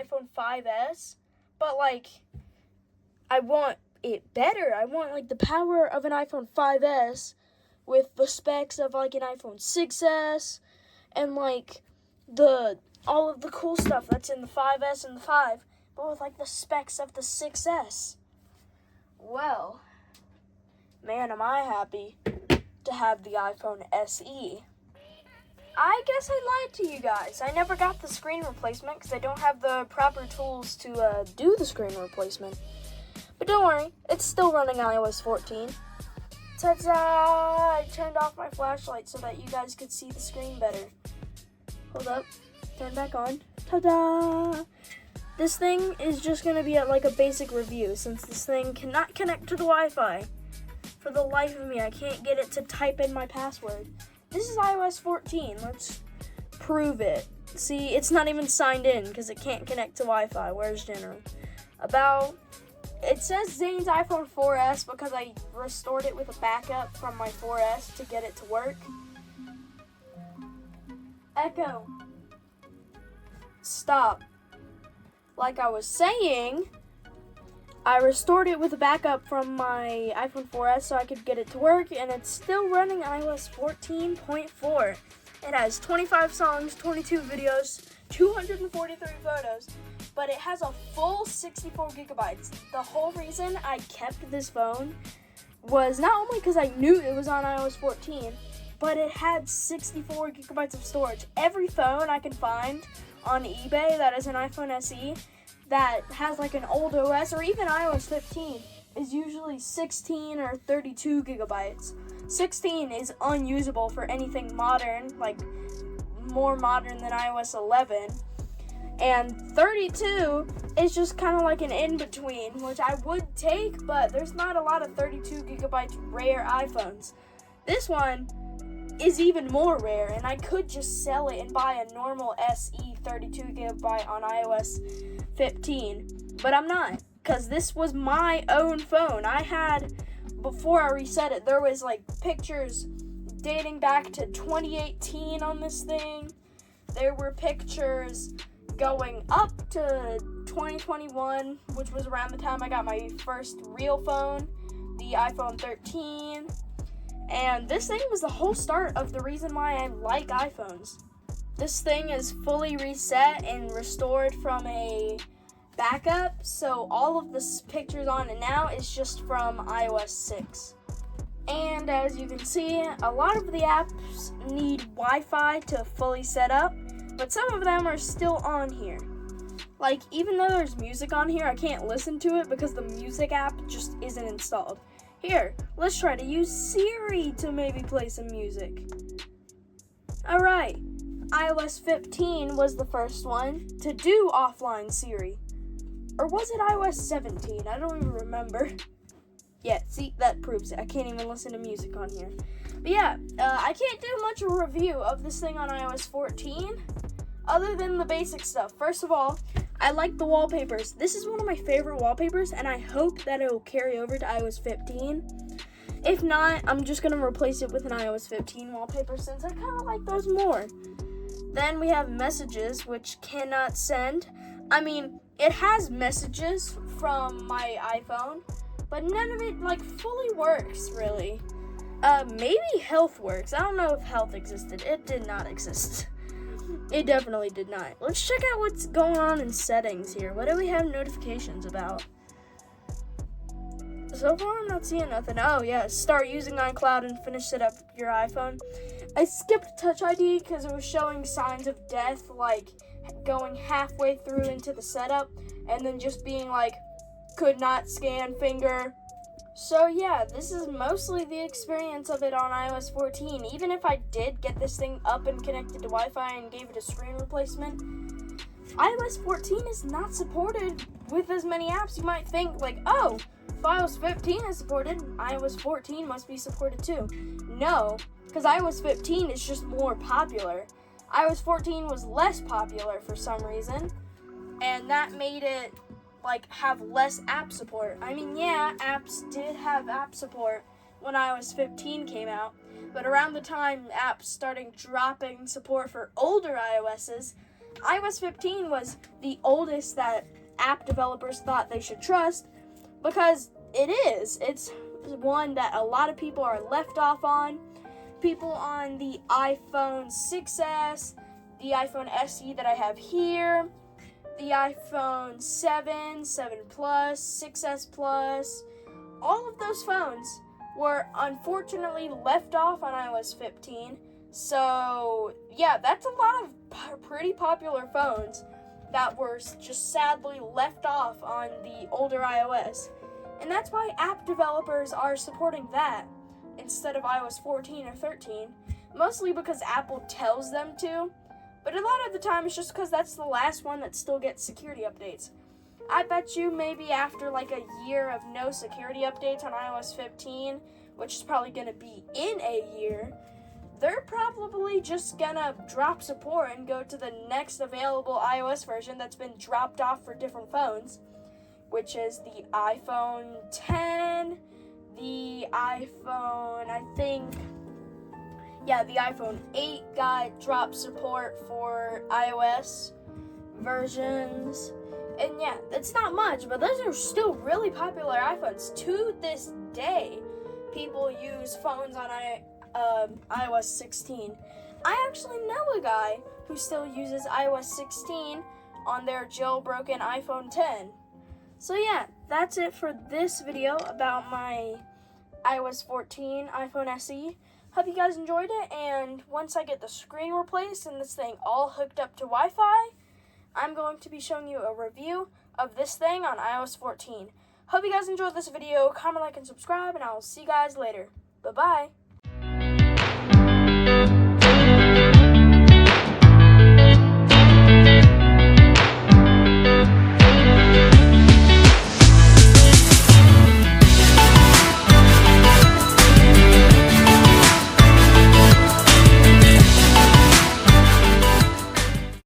iPhone 5S, but like I want it better. I want like the power of an iPhone 5S with the specs of like an iPhone 6S and like all of the cool stuff that's in the 5S and the 5, but with like the specs of the 6S. Well, man, am I happy to have the iPhone SE. I guess I lied to you guys. I never got the screen replacement because I don't have the proper tools to do the screen replacement. But don't worry, it's still running iOS 14. Ta-da! I turned off my flashlight so that you guys could see the screen better. Hold up, turn back on. Ta-da! This thing is just going to be at like a basic review since this thing cannot connect to the Wi-Fi. For the life of me, I can't get it to type in my password. This is iOS 14. Let's prove it. See, it's not even signed in because it can't connect to Wi-Fi. Where's General? It says Zane's iPhone 4S because I restored it with a backup from my 4S to get it to work. Echo. Stop. Like I was saying, I restored it with a backup from my iPhone 4S so I could get it to work, and it's still running iOS 14.4. It has 25 songs, 22 videos, 243 photos, but it has a full 64 gigabytes. The whole reason I kept this phone was not only because I knew it was on iOS 14, but it had 64 gigabytes of storage. Every phone I can find on eBay that is an iPhone SE that has like an old OS or even iOS 15 is usually 16 or 32 gigabytes. 16 is unusable for anything modern, like more modern than iOS 11. And 32 is just kind of like an in-between, which I would take, but there's not a lot of 32 gigabyte rare iPhones. This one is even more rare, and I could just sell it and buy a normal SE 32 gigabyte on iOS 15, but I'm not, because this was my own phone. Before I reset it, there was like pictures dating back to 2018 on this thing. There were pictures going up to 2021, which was around the time I got my first real phone, the iPhone 13. And this thing was the whole start of the reason why I like iPhones. This thing is fully reset and restored from a backup, so all of the pictures on it now is just from iOS 6. And as you can see, a lot of the apps need Wi-Fi to fully set up, but some of them are still on here. Like, even though there's music on here, I can't listen to it because the music app just isn't installed. Here, let's try to use Siri to maybe play some music. Alright, iOS 15 was the first one to do offline Siri. Or was it iOS 17? I don't even remember. Yeah, see, that proves it. I can't even listen to music on here. But yeah, I can't do much of a review of this thing on iOS 14, other than the basic stuff. First of all, I like the wallpapers. This is one of my favorite wallpapers, and I hope that it will carry over to iOS 15. If not, I'm just going to replace it with an iOS 15 wallpaper since I kind of like those more. Then we have messages, which cannot send. I mean, it has messages from my iPhone, but none of it, like, fully works, really. Maybe health works. I don't know if health existed. It did not exist. It definitely did not. Let's check out what's going on in settings here. What do we have notifications about? So far, I'm not seeing nothing. Oh, yeah, start using iCloud and finish set up your iPhone. I skipped Touch ID because it was showing signs of death, like going halfway through into the setup and then just being like, could not scan finger. So yeah, this is mostly the experience of it on iOS 14. Even if I did get this thing up and connected to Wi-Fi and gave it a screen replacement, iOS 14 is not supported with as many apps. You might think like, oh, if iOS 15 is supported, iOS 14 must be supported too. No, because iOS 15 is just more popular. iOS 14 was less popular for some reason, and that made it like have less app support. I mean, yeah, apps did have app support when iOS 15 came out, but around the time apps started dropping support for older iOSs, iOS 15 was the oldest that app developers thought they should trust because it is. It's one that a lot of people are left off on. People on the iPhone 6S, the iPhone SE that I have here, the iPhone 7, 7 Plus, 6S Plus, all of those phones were unfortunately left off on iOS 15. So, yeah, that's a lot of pretty popular phones that were just sadly left off on the older iOS. And that's why app developers are supporting that instead of iOS 14 or 13, mostly because Apple tells them to, but a lot of the time it's just because that's the last one that still gets security updates. I bet you maybe after like a year of no security updates on iOS 15, which is probably going to be in a year, they're probably just going to drop support and go to the next available iOS version that's been dropped off for different phones, which is the iPhone 10, the iPhone, the iPhone 8 got drop support for iOS versions. And yeah, it's not much, but those are still really popular iPhones. To this day, people use phones on iOS 16. I actually know a guy who still uses iOS 16 on their jailbroken iPhone 10. So yeah, that's it for this video about my iOS 14 iPhone SE. Hope you guys enjoyed it, and once I get the screen replaced and this thing all hooked up to Wi-Fi, I'm going to be showing you a review of this thing on iOS 14. Hope you guys enjoyed this video. Comment, like, and subscribe, and I will see you guys later. Bye-bye.